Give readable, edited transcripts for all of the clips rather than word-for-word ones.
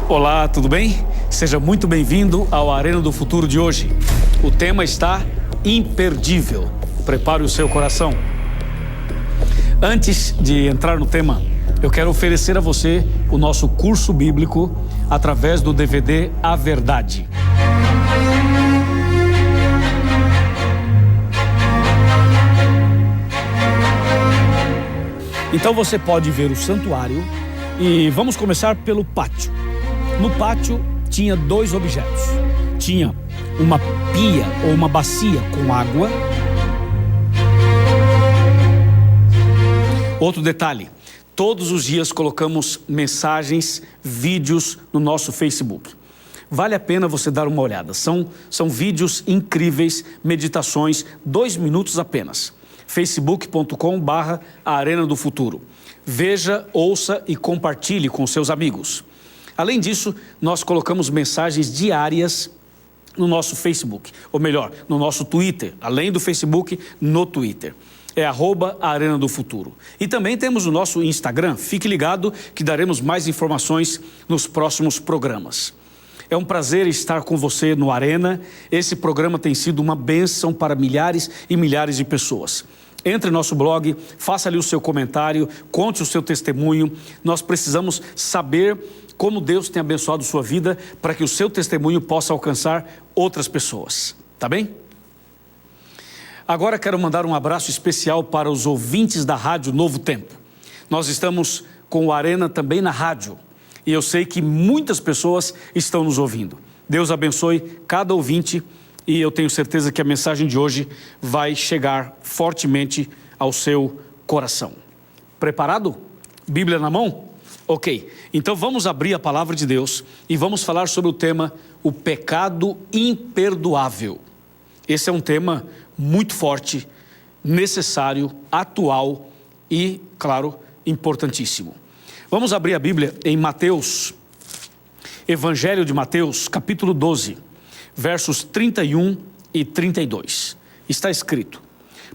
Olá, tudo bem? Seja muito bem-vindo ao Arena do Futuro de hoje. O tema está imperdível. Prepare o seu coração. Antes de entrar no tema, eu quero oferecer a você o nosso curso bíblico através do DVD A Verdade. Então você pode ver o santuário e vamos começar pelo pátio. No pátio tinha dois objetos. Tinha uma pia ou uma bacia com água. Outro detalhe, todos os dias colocamos mensagens, vídeos no nosso Facebook. Vale a pena você dar uma olhada. São vídeos incríveis, meditações, 2 minutos apenas. facebook.com/Arena do Futuro. Veja, ouça e compartilhe com seus amigos. Além disso, nós colocamos mensagens diárias no nosso Facebook, ou melhor, no nosso Twitter, além do Facebook, no Twitter. É @Arena do Futuro. E também temos o nosso Instagram. Fique ligado que daremos mais informações nos próximos programas. É um prazer estar com você no Arena. Esse programa tem sido uma bênção para milhares e milhares de pessoas. Entre no nosso blog, faça ali o seu comentário, conte o seu testemunho. Nós precisamos saber como Deus tem abençoado sua vida para que o seu testemunho possa alcançar outras pessoas. Tá bem? Agora quero mandar um abraço especial para os ouvintes da Rádio Novo Tempo. Nós estamos com o Arena também na rádio e eu sei que muitas pessoas estão nos ouvindo. Deus abençoe cada ouvinte e eu tenho certeza que a mensagem de hoje vai chegar fortemente ao seu coração. Preparado? Bíblia na mão? Ok, então vamos abrir a palavra de Deus e vamos falar sobre o tema o pecado imperdoável. Esse é um tema muito forte, necessário, atual e, claro, importantíssimo. Vamos abrir a Bíblia em Mateus, Evangelho de Mateus, capítulo 12, versos 31 e 32. Está escrito: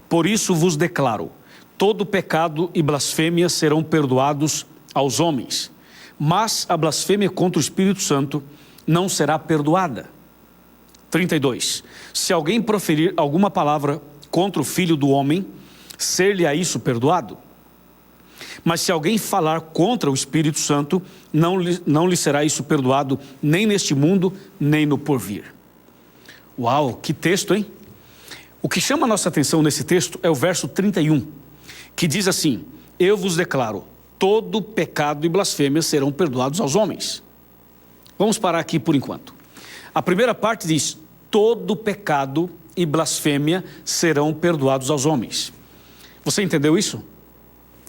por isso vos declaro, todo pecado e blasfêmia serão perdoados aos homens, mas a blasfêmia contra o Espírito Santo não será perdoada. 32. Se alguém proferir alguma palavra contra o Filho do Homem, ser-lhe-á isso perdoado. Mas se alguém falar contra o Espírito Santo, não lhe será isso perdoado, nem neste mundo, nem no porvir. Uau, que texto, hein? O que chama a nossa atenção nesse texto é o verso 31, que diz assim: eu vos declaro, todo pecado e blasfêmia serão perdoados aos homens. Vamos parar aqui por enquanto. A primeira parte diz: todo pecado e blasfêmia serão perdoados aos homens. Você entendeu isso?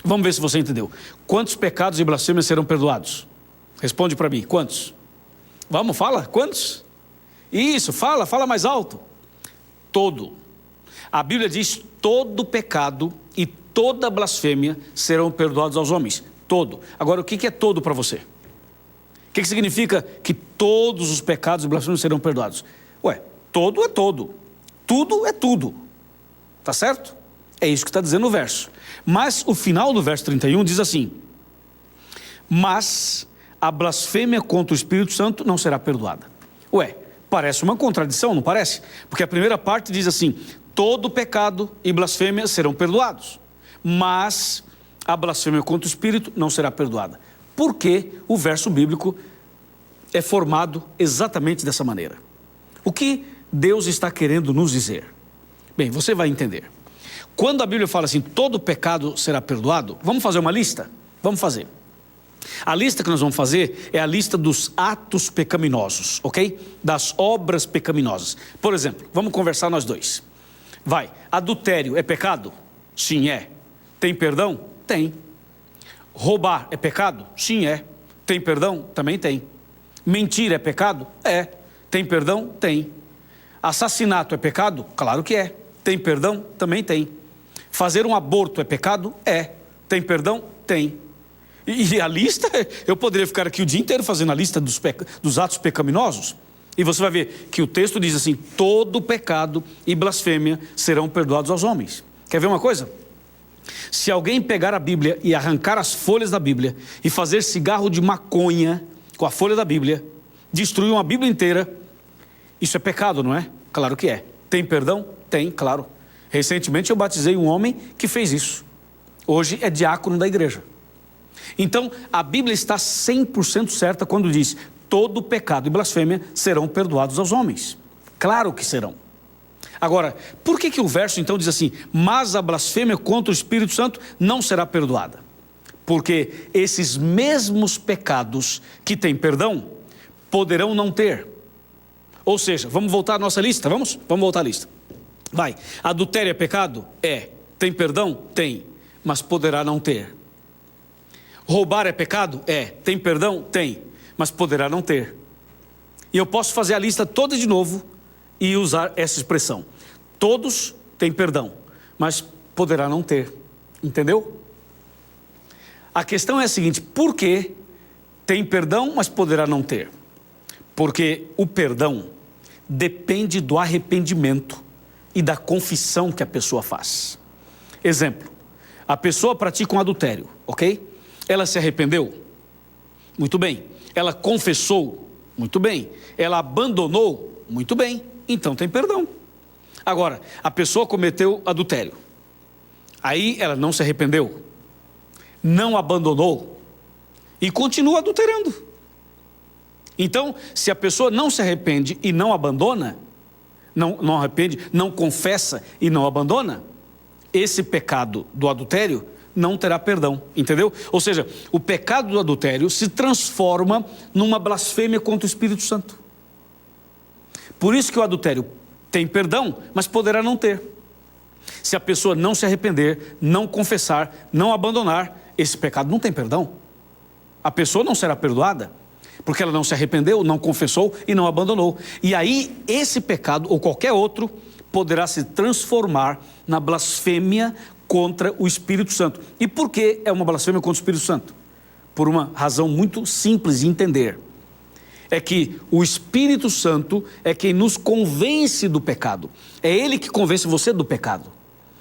Vamos ver se você entendeu. Quantos pecados e blasfêmias serão perdoados? Responde para mim, quantos? Vamos, fala, quantos? Isso, fala mais alto. Todo. A Bíblia diz: todo pecado e toda blasfêmia serão perdoados aos homens. Todo. Agora, o que é todo para você? O que significa que todos os pecados e blasfêmias serão perdoados? Ué, todo é todo. Tudo é tudo. Tá certo? É isso que está dizendo o verso. Mas o final do verso 31 diz assim: mas a blasfêmia contra o Espírito Santo não será perdoada. Ué, parece uma contradição, não parece? Porque a primeira parte diz assim: todo pecado e blasfêmia serão perdoados, mas a blasfêmia contra o Espírito não será perdoada. Por que o verso bíblico é formado exatamente dessa maneira? O que Deus está querendo nos dizer? Bem, você vai entender. Quando a Bíblia fala assim, todo pecado será perdoado, vamos fazer uma lista? Vamos fazer. A lista que nós vamos fazer é a lista dos atos pecaminosos, ok? Das obras pecaminosas. Por exemplo, vamos conversar nós dois. Vai, adultério é pecado? Sim, é. Tem perdão? Tem. Roubar é pecado? Sim, é. Tem perdão? Também tem. Mentir é pecado? É. Tem perdão? Tem. Assassinato é pecado? Claro que é. Tem perdão? Também tem. Fazer um aborto é pecado? É. Tem perdão? Tem. E a lista, eu poderia ficar aqui o dia inteiro fazendo a lista dos atos pecaminosos. E você vai ver que o texto diz assim: todo pecado e blasfêmia serão perdoados aos homens. Quer ver uma coisa? Se alguém pegar a Bíblia e arrancar as folhas da Bíblia e fazer cigarro de maconha com a folha da Bíblia, destruir uma Bíblia inteira, isso é pecado, não é? Claro que é. Tem perdão? Tem, claro. Recentemente eu batizei um homem que fez isso. Hoje é diácono da igreja. Então, a Bíblia está 100% certa quando diz: todo pecado e blasfêmia serão perdoados aos homens. Claro que serão. Agora, por que o verso então diz assim: mas a blasfêmia contra o Espírito Santo não será perdoada? Porque esses mesmos pecados que têm perdão, poderão não ter. Ou seja, vamos voltar à nossa lista, vamos? Vamos voltar à lista. Vai, adultério é pecado? É. Tem perdão? Tem, mas poderá não ter. Roubar é pecado? É. Tem perdão? Tem, mas poderá não ter. E eu posso fazer a lista toda de novo e usar essa expressão: todos têm perdão, mas poderá não ter. Entendeu? A questão é a seguinte: por que tem perdão, mas poderá não ter? Porque o perdão depende do arrependimento e da confissão que a pessoa faz. Exemplo: a pessoa pratica um adultério, ok? Ela se arrependeu? Muito bem. Ela confessou? Muito bem. Ela abandonou? Muito bem. Então tem perdão. Agora, a pessoa cometeu adultério. Aí ela não se arrependeu, não abandonou e continua adulterando. Então, se a pessoa não se arrepende e não abandona, não arrepende, não confessa e não abandona, esse pecado do adultério não terá perdão, entendeu? Ou seja, o pecado do adultério se transforma numa blasfêmia contra o Espírito Santo. Por isso que o adultério tem perdão, mas poderá não ter. Se a pessoa não se arrepender, não confessar, não abandonar, esse pecado não tem perdão. A pessoa não será perdoada, porque ela não se arrependeu, não confessou e não abandonou. E aí, esse pecado, ou qualquer outro, poderá se transformar na blasfêmia contra o Espírito Santo. E por que é uma blasfêmia contra o Espírito Santo? Por uma razão muito simples de entender. É que o Espírito Santo é quem nos convence do pecado. É Ele que convence você do pecado.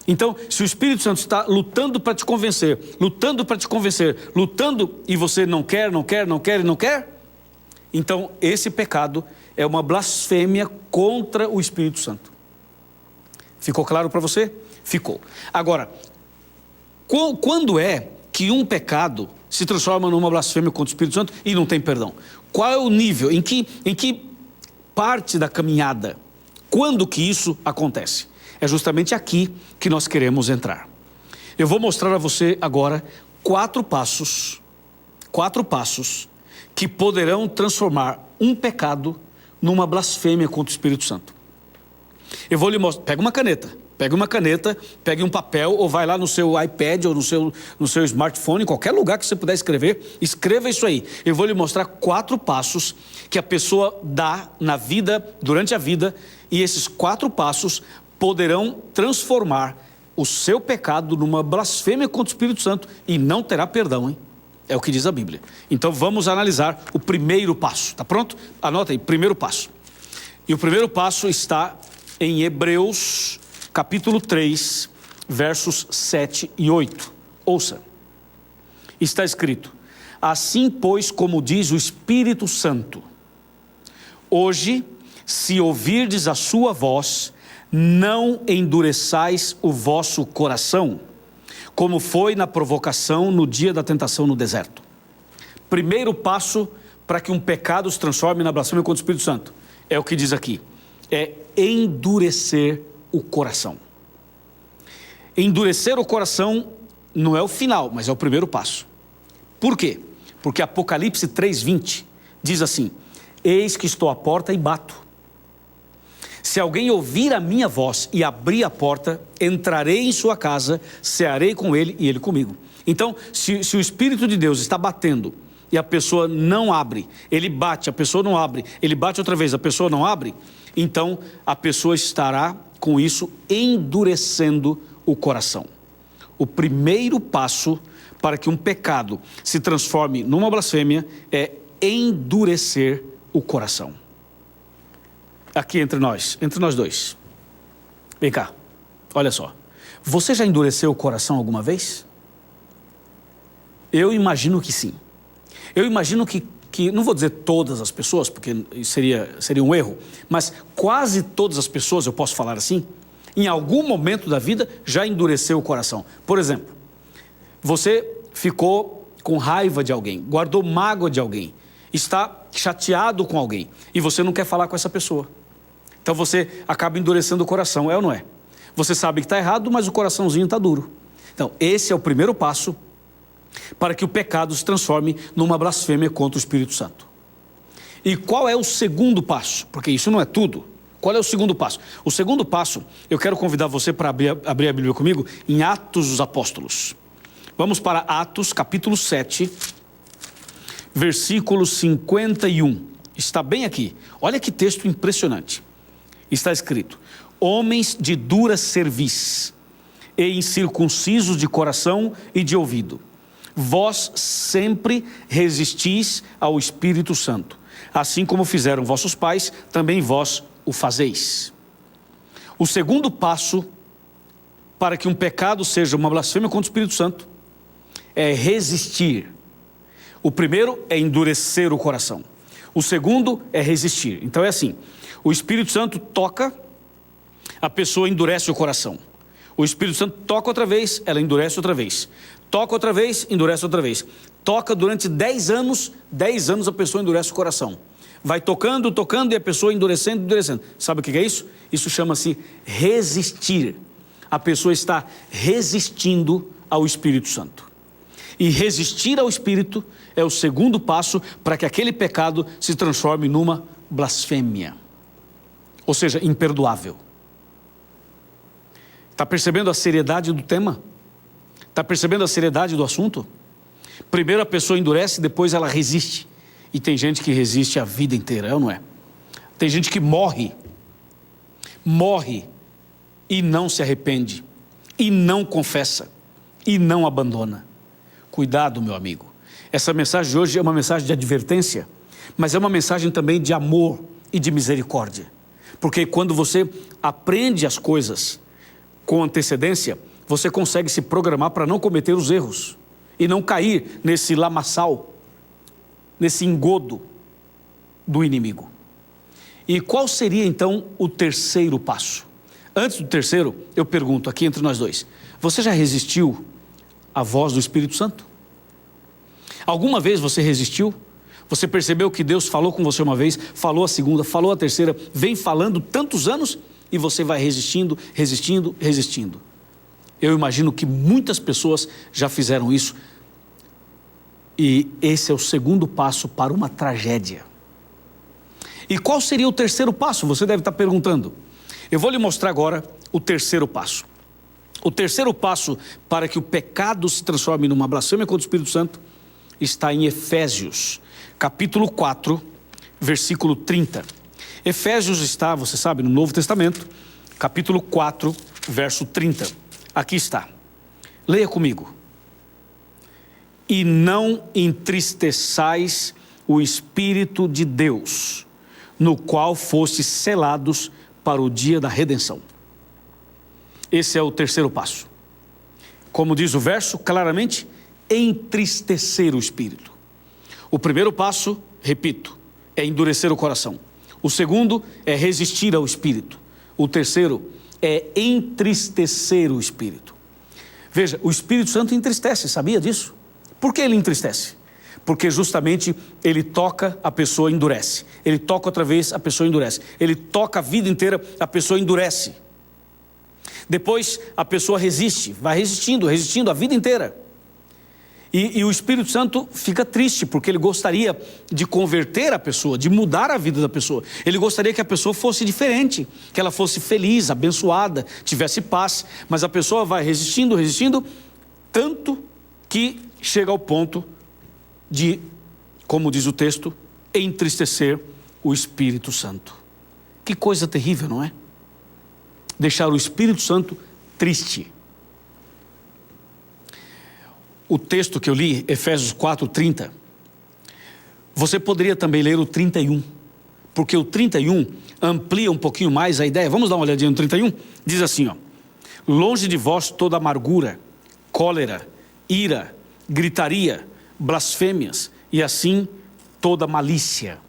Então, se o Espírito Santo está lutando para te convencer, lutando para te convencer, lutando e você não quer, então esse pecado é uma blasfêmia contra o Espírito Santo. Ficou claro para você? Ficou. Agora, quando é que um pecado se transforma numa blasfêmia contra o Espírito Santo e não tem perdão? Qual é o nível? Em que parte da caminhada? Quando que isso acontece? É justamente aqui que nós queremos entrar. Eu vou mostrar a você agora 4 passos que poderão transformar um pecado numa blasfêmia contra o Espírito Santo. Eu vou lhe mostrar. Pegue uma caneta, pegue um papel, ou vai lá no seu iPad ou no seu smartphone, em qualquer lugar que você puder escrever, escreva isso aí. Eu vou lhe mostrar 4 passos que a pessoa dá na vida, durante a vida, e esses 4 passos poderão transformar o seu pecado numa blasfêmia contra o Espírito Santo e não terá perdão, hein? É o que diz a Bíblia. Então vamos analisar o primeiro passo, tá pronto? Anota aí, primeiro passo. E o primeiro passo está em Hebreus, capítulo 3, versos 7 e 8. Ouça. Está escrito: assim, pois, como diz o Espírito Santo, hoje, se ouvirdes a sua voz, não endureçais o vosso coração, como foi na provocação no dia da tentação no deserto. Primeiro passo para que um pecado se transforme na blasfêmia contra o Espírito Santo é o que diz aqui: é endurecer o coração. Endurecer o coração não é o final, mas é o primeiro passo. Por quê? Porque Apocalipse 3:20 diz assim: eis que estou à porta e bato. Se alguém ouvir a minha voz e abrir a porta, entrarei em sua casa, cearei com ele e ele comigo. Então, se o Espírito de Deus está batendo e a pessoa não abre, ele bate, a pessoa não abre, ele bate outra vez, a pessoa não abre, então a pessoa estará com isso endurecendo o coração. O primeiro passo para que um pecado se transforme numa blasfêmia é endurecer o coração. Aqui entre nós dois. Vem cá, olha só. Você já endureceu o coração alguma vez? Eu imagino que sim. Eu imagino que que, não vou dizer todas as pessoas, porque seria um erro, mas quase todas as pessoas, eu posso falar assim, em algum momento da vida já endureceu o coração. Por exemplo, você ficou com raiva de alguém, guardou mágoa de alguém, está chateado com alguém e você não quer falar com essa pessoa. Então você acaba endurecendo o coração, é ou não é? Você sabe que está errado, mas o coraçãozinho está duro. Então, esse é o primeiro passo para que o pecado se transforme numa blasfêmia contra o Espírito Santo. E qual é o segundo passo? Porque isso não é tudo. Qual é o segundo passo? O segundo passo, eu quero convidar você para abrir a Bíblia comigo em Atos dos Apóstolos. Vamos para Atos, capítulo 7, versículo 51. Está bem aqui. Olha que texto impressionante. Está escrito: homens de dura cerviz e incircuncisos de coração e de ouvido, vós sempre resistis ao Espírito Santo, assim como fizeram vossos pais, também vós o fazeis. O segundo passo para que um pecado seja uma blasfêmia contra o Espírito Santo é resistir. O primeiro é endurecer o coração. O segundo é resistir. Então é assim, o Espírito Santo toca, a pessoa endurece o coração. O Espírito Santo toca outra vez, ela endurece outra vez. Toca outra vez, endurece outra vez. Toca durante 10 anos a pessoa endurece o coração. Vai tocando, tocando e a pessoa endurecendo, endurecendo. Sabe o que é isso? Isso chama-se resistir. A pessoa está resistindo ao Espírito Santo. E resistir ao Espírito é o segundo passo para que aquele pecado se transforme numa blasfêmia. Ou seja, imperdoável. Está percebendo a seriedade do tema? Está percebendo a seriedade do assunto? Primeiro a pessoa endurece, depois ela resiste. E tem gente que resiste a vida inteira, é ou não é? Tem gente que morre e não se arrepende, e não confessa, e não abandona. Cuidado, meu amigo. Essa mensagem de hoje é uma mensagem de advertência, mas é uma mensagem também de amor e de misericórdia. Porque quando você aprende as coisas com antecedência, você consegue se programar para não cometer os erros e não cair nesse lamaçal, nesse engodo do inimigo. E qual seria então o terceiro passo? Antes do terceiro, eu pergunto aqui entre nós dois: você já resistiu à voz do Espírito Santo? Alguma vez você resistiu? Você percebeu que Deus falou com você uma vez, falou a segunda, falou a terceira, vem falando tantos anos e você vai resistindo, resistindo, resistindo. Eu imagino que muitas pessoas já fizeram isso. E esse é o segundo passo para uma tragédia. E qual seria o terceiro passo? Você deve estar perguntando. Eu vou lhe mostrar agora o terceiro passo. O terceiro passo para que o pecado se transforme numa blasfêmia contra o Espírito Santo está em Efésios, capítulo 4, versículo 30. Efésios está, você sabe, no Novo Testamento, capítulo 4, verso 30. Aqui está. Leia comigo. E não entristeçais o Espírito de Deus, no qual fostes selados para o dia da redenção. Esse é o terceiro passo. Como diz o verso, claramente, entristecer o Espírito. O primeiro passo, repito, é endurecer o coração. O segundo é resistir ao Espírito. O terceiro é entristecer o Espírito. Veja, o Espírito Santo entristece, sabia disso? Por que ele entristece? Porque justamente ele toca, a pessoa endurece. Ele toca outra vez, a pessoa endurece. Ele toca a vida inteira, a pessoa endurece. Depois a pessoa resiste, vai resistindo, resistindo a vida inteira. E o Espírito Santo fica triste, porque ele gostaria de converter a pessoa, de mudar a vida da pessoa. Ele gostaria que a pessoa fosse diferente, que ela fosse feliz, abençoada, tivesse paz. Mas a pessoa vai resistindo, resistindo, tanto que chega ao ponto de, como diz o texto, entristecer o Espírito Santo. Que coisa terrível, não é? Deixar o Espírito Santo triste. O texto que eu li, Efésios 4:30, você poderia também ler o 31, porque o 31 amplia um pouquinho mais a ideia. Vamos dar uma olhadinha no 31? Diz assim, ó: longe de vós toda amargura, cólera, ira, gritaria, blasfêmias e assim toda malícia.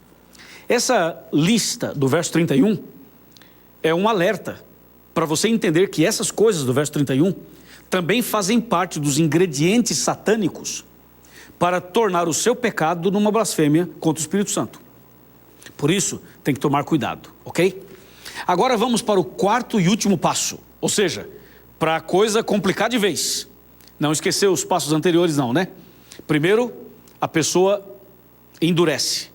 Essa lista do verso 31 é um alerta para você entender que essas coisas do verso 31 também fazem parte dos ingredientes satânicos para tornar o seu pecado numa blasfêmia contra o Espírito Santo. Por isso, tem que tomar cuidado, ok? Agora vamos para o quarto e último passo, ou seja, para a coisa complicar de vez. Não esquecer os passos anteriores não, né? Primeiro, a pessoa endurece.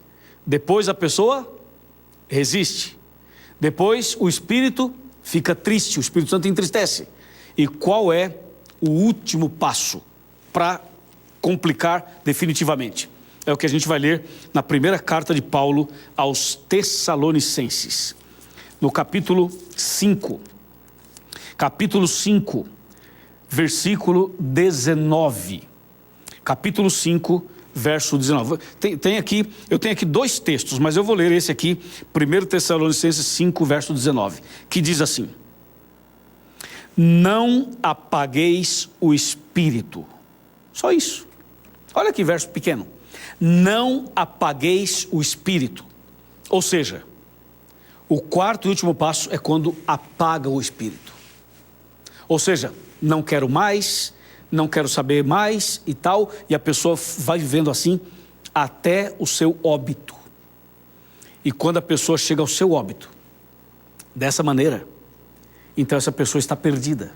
Depois a pessoa resiste. Depois o Espírito fica triste, o Espírito Santo entristece. E qual é o último passo para complicar definitivamente? É o que a gente vai ler na primeira carta de Paulo aos Tessalonicenses, no capítulo 5. Capítulo 5, versículo 19. Capítulo 5, verso 19. Eu tenho aqui dois textos, mas eu vou ler esse aqui, 1 Tessalonicenses 5, verso 19, que diz assim: não apagueis o Espírito. Só isso. Olha que verso pequeno. Não apagueis o Espírito. Ou seja, o quarto e último passo é quando apaga o Espírito. Ou seja, não quero mais, não quero saber mais e tal, e a pessoa vai vivendo assim até o seu óbito. E quando a pessoa chega ao seu óbito, dessa maneira, então essa pessoa está perdida.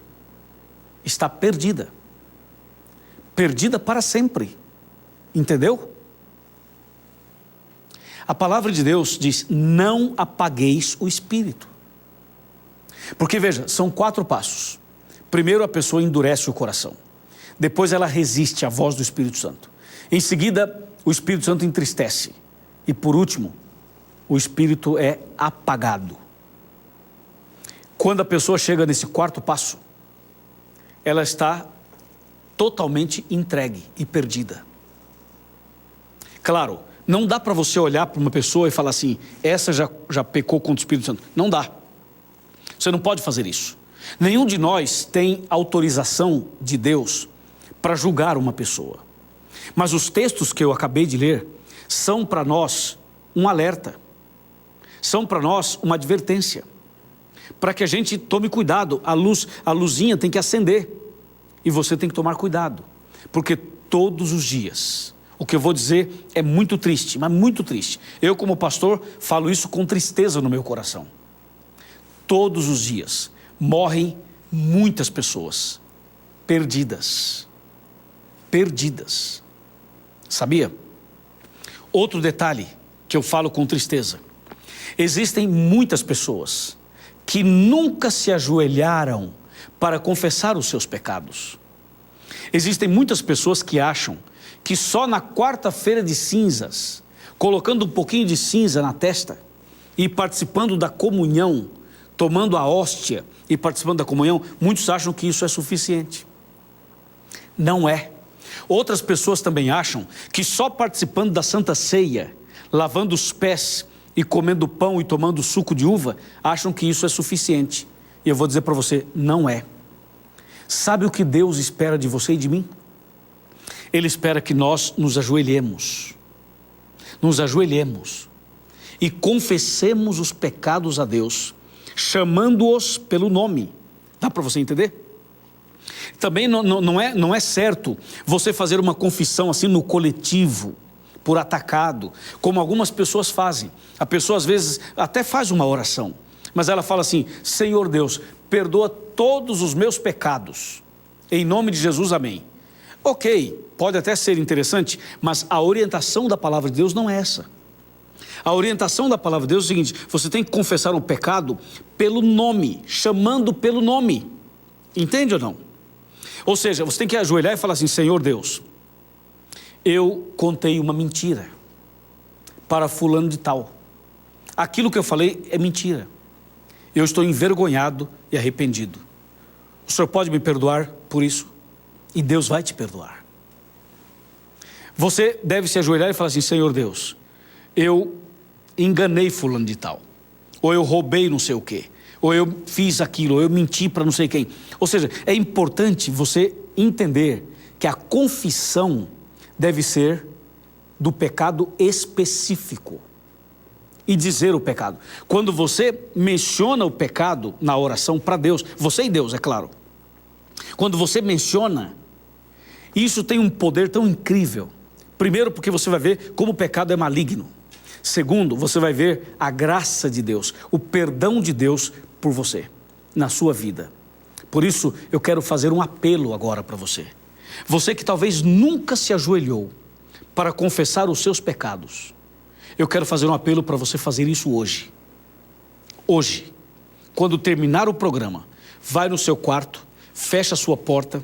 Está perdida. Perdida para sempre. Entendeu? A palavra de Deus diz: não apagueis o Espírito. Porque veja, são 4 passos. Primeiro, a pessoa endurece o coração. Depois ela resiste à voz do Espírito Santo. Em seguida, o Espírito Santo entristece. E por último, o Espírito é apagado. Quando a pessoa chega nesse 4º passo, ela está totalmente entregue e perdida. Claro, não dá para você olhar para uma pessoa e falar assim: essa já pecou contra o Espírito Santo. Não dá. Você não pode fazer isso. Nenhum de nós tem autorização de Deus para julgar uma pessoa. Mas os textos que eu acabei de ler são para nós um alerta. São para nós uma advertência. Para que a gente tome cuidado. A luzinha tem que acender. E você tem que tomar cuidado. Porque todos os dias, o que eu vou dizer é muito triste, mas muito triste. Eu, como pastor, falo isso com tristeza no meu coração. Todos os dias morrem muitas pessoas perdidas. Perdidas. Sabia? Outro detalhe que eu falo com tristeza. Existem muitas pessoas que nunca se ajoelharam para confessar os seus pecados. Existem muitas pessoas que acham que só na quarta-feira de cinzas, colocando um pouquinho de cinza na testa e participando da comunhão, tomando a hóstia e participando da comunhão, muitos acham que isso é suficiente. Não é. Outras pessoas também acham que só participando da Santa Ceia, lavando os pés e comendo pão e tomando suco de uva, acham que isso é suficiente. E eu vou dizer para você, não é. Sabe o que Deus espera de você e de mim? Ele espera que nós nos ajoelhemos e confessemos os pecados a Deus, chamando-os pelo nome. Dá para você entender? Também não é certo você fazer uma confissão assim no coletivo, por atacado, como algumas pessoas fazem. A pessoa às vezes até faz uma oração, mas ela fala assim: Senhor Deus, perdoa todos os meus pecados, em nome de Jesus, amém. Ok, pode até ser interessante, mas a orientação da palavra de Deus não é essa. A orientação da palavra de Deus é o seguinte: você tem que confessar um pecado pelo nome, chamando pelo nome. Entende ou não? Ou seja, você tem que ajoelhar e falar assim: Senhor Deus, eu contei uma mentira para fulano de tal. Aquilo que eu falei é mentira. Eu estou envergonhado e arrependido. O Senhor pode me perdoar por isso? E Deus vai te perdoar. Você deve se ajoelhar e falar assim: Senhor Deus, eu enganei fulano de tal, ou eu roubei não sei o quê, ou eu fiz aquilo, ou eu menti para não sei quem. Ou seja, é importante você entender que a confissão deve ser do pecado específico e dizer o pecado. Quando você menciona o pecado na oração para Deus, você e Deus, é claro. Quando você menciona, isso tem um poder tão incrível. Primeiro, porque você vai ver como o pecado é maligno. Segundo, você vai ver a graça de Deus, o perdão de Deus por você, na sua vida. Por isso, eu quero fazer um apelo agora para você. Você que talvez nunca se ajoelhou para confessar os seus pecados, eu quero fazer um apelo para você fazer isso hoje. Hoje, quando terminar o programa, vai no seu quarto, fecha a sua porta,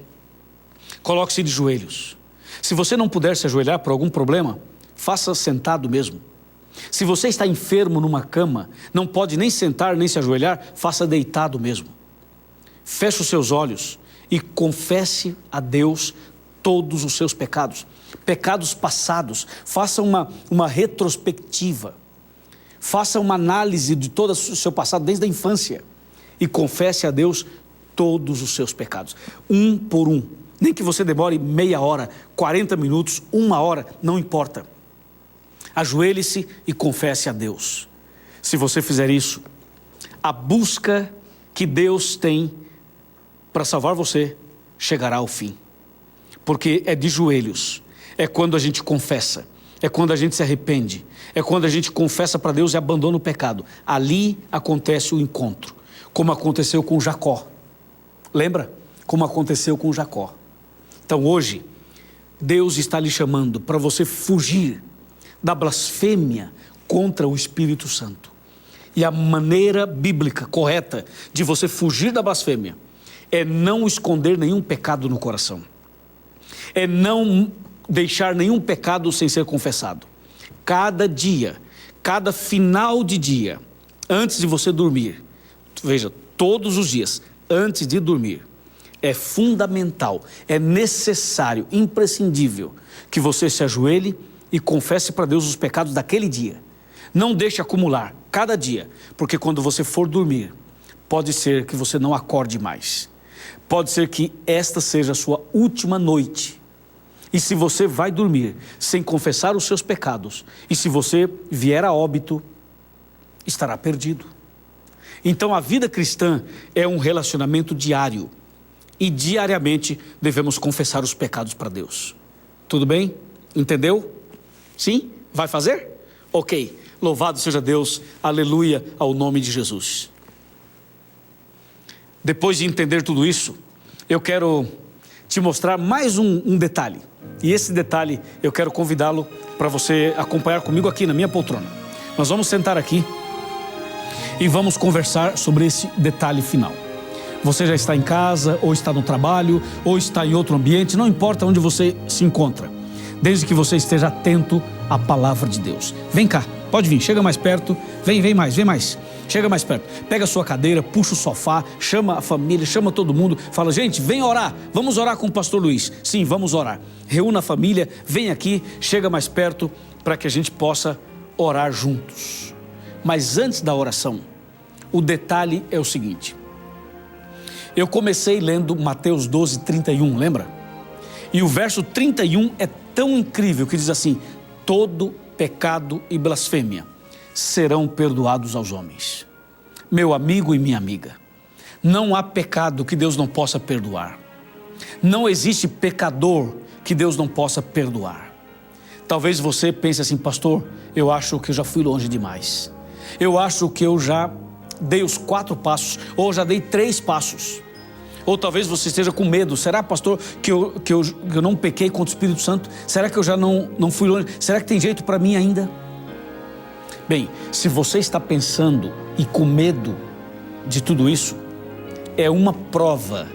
coloque-se de joelhos. Se você não puder se ajoelhar por algum problema, faça sentado mesmo. Se você está enfermo numa cama, não pode nem sentar nem se ajoelhar, faça deitado mesmo. Feche os seus olhos e confesse a Deus todos os seus pecados. Pecados passados, faça uma retrospectiva. Faça uma análise de todo o seu passado desde a infância e confesse a Deus todos os seus pecados, um por um. Nem que você demore meia hora, 40 minutos, 1 hora, não importa. Ajoelhe-se e confesse a Deus. Se você fizer isso, a busca que Deus tem para salvar você chegará ao fim. Porque é de joelhos, é quando a gente confessa, é quando a gente se arrepende, é quando a gente confessa para Deus e abandona o pecado. Ali acontece o encontro, como aconteceu com Jacó. Lembra? Como aconteceu com Jacó. Então hoje, Deus está lhe chamando para você fugir da blasfêmia contra o Espírito Santo. E a maneira bíblica correta de você fugir da blasfêmia é não esconder nenhum pecado no coração. É não deixar nenhum pecado sem ser confessado. Cada dia, cada final de dia, antes de você dormir, veja, todos os dias, antes de dormir, é fundamental, é necessário, imprescindível que você se ajoelhe e confesse para Deus os pecados daquele dia. Não deixe acumular, cada dia, porque quando você for dormir, pode ser que você não acorde mais. Pode ser que esta seja a sua última noite. E se você vai dormir sem confessar os seus pecados, e se você vier a óbito, estará perdido. Então a vida cristã é um relacionamento diário. E diariamente devemos confessar os pecados para Deus. Tudo bem? Entendeu? Sim? Vai fazer? Ok. Louvado seja Deus. Aleluia ao nome de Jesus. Depois de entender tudo isso, eu quero te mostrar mais um detalhe. E esse detalhe eu quero convidá-lo para você acompanhar comigo aqui na minha poltrona. Nós vamos sentar aqui e vamos conversar sobre esse detalhe final. Você já está em casa, ou está no trabalho, ou está em outro ambiente, não importa onde você se encontra, desde que você esteja atento à palavra de Deus. Vem cá, pode vir, chega mais perto, vem mais, chega mais perto. Pega a sua cadeira, puxa o sofá, chama a família, chama todo mundo, fala, gente, vem orar, vamos orar com o pastor Luiz. Sim, vamos orar. Reúna a família, vem aqui, chega mais perto, para que a gente possa orar juntos. Mas antes da oração, o detalhe é o seguinte. Eu comecei lendo Mateus 12, 31, lembra? E o verso 31 é tão incrível que diz assim: todo pecado e blasfêmia serão perdoados aos homens. Meu amigo e minha amiga, não há pecado que Deus não possa perdoar. Não existe pecador que Deus não possa perdoar. Talvez você pense assim, pastor, eu acho que eu já fui longe demais. Eu acho que eu já dei os 4 passos, ou já dei 3 passos. Ou talvez você esteja com medo. Será, pastor, que eu não pequei contra o Espírito Santo? Será que eu já não fui longe? Será que tem jeito para mim ainda? Bem, se você está pensando e com medo de tudo isso, é uma prova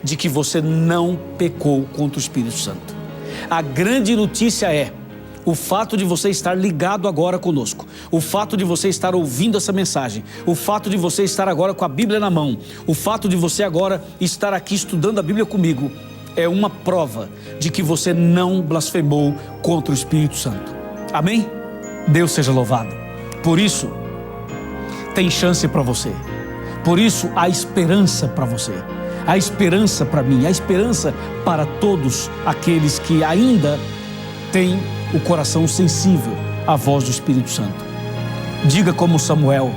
de que você não pecou contra o Espírito Santo. A grande notícia é o fato de você estar ligado agora conosco, o fato de você estar ouvindo essa mensagem, o fato de você estar agora com a Bíblia na mão, o fato de você agora estar aqui estudando a Bíblia comigo, é uma prova de que você não blasfemou contra o Espírito Santo. Amém? Deus seja louvado. Por isso, tem chance para você. Por isso, há esperança para você. Há esperança para mim, há esperança para todos aqueles que ainda têm o coração sensível à voz do Espírito Santo. Diga como Samuel: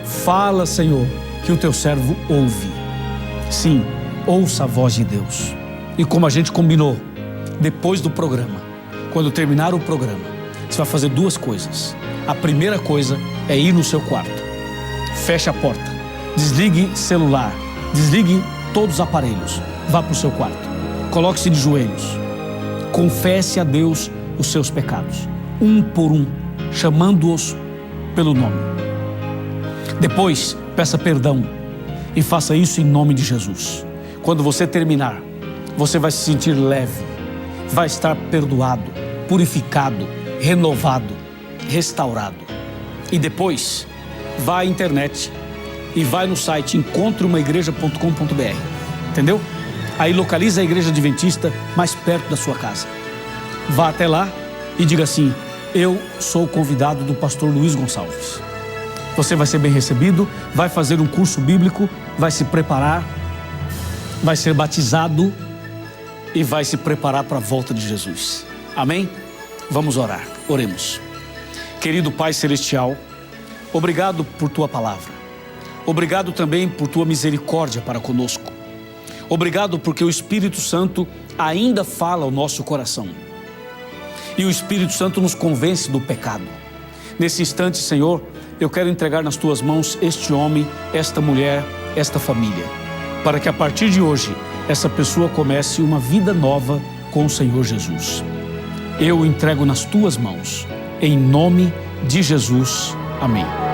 fala, Senhor, que o teu servo ouve. Sim, ouça a voz de Deus. E como a gente combinou, depois do programa, quando terminar o programa, você vai fazer duas coisas. A primeira coisa é ir no seu quarto. Feche a porta, desligue celular, desligue todos os aparelhos, vá para o seu quarto, coloque-se de joelhos, confesse a Deus os seus pecados, um por um, chamando-os pelo nome. Depois, peça perdão e faça isso em nome de Jesus. Quando você terminar, você vai se sentir leve, vai estar perdoado, purificado, renovado, restaurado. E depois, vá à internet e vai no site encontreumaigreja.com.br, entendeu? Aí localiza a igreja adventista mais perto da sua casa. Vá até lá e diga assim: eu sou o convidado do pastor Luiz Gonçalves. Você vai ser bem recebido, vai fazer um curso bíblico, vai se preparar, vai ser batizado e vai se preparar para a volta de Jesus. Amém? Vamos orar. Oremos. Querido Pai Celestial, obrigado por Tua palavra. Obrigado também por Tua misericórdia para conosco. Obrigado porque o Espírito Santo ainda fala ao nosso coração. E o Espírito Santo nos convence do pecado. Nesse instante, Senhor, eu quero entregar nas Tuas mãos este homem, esta mulher, esta família, para que a partir de hoje, essa pessoa comece uma vida nova com o Senhor Jesus. Eu o entrego nas Tuas mãos, em nome de Jesus. Amém.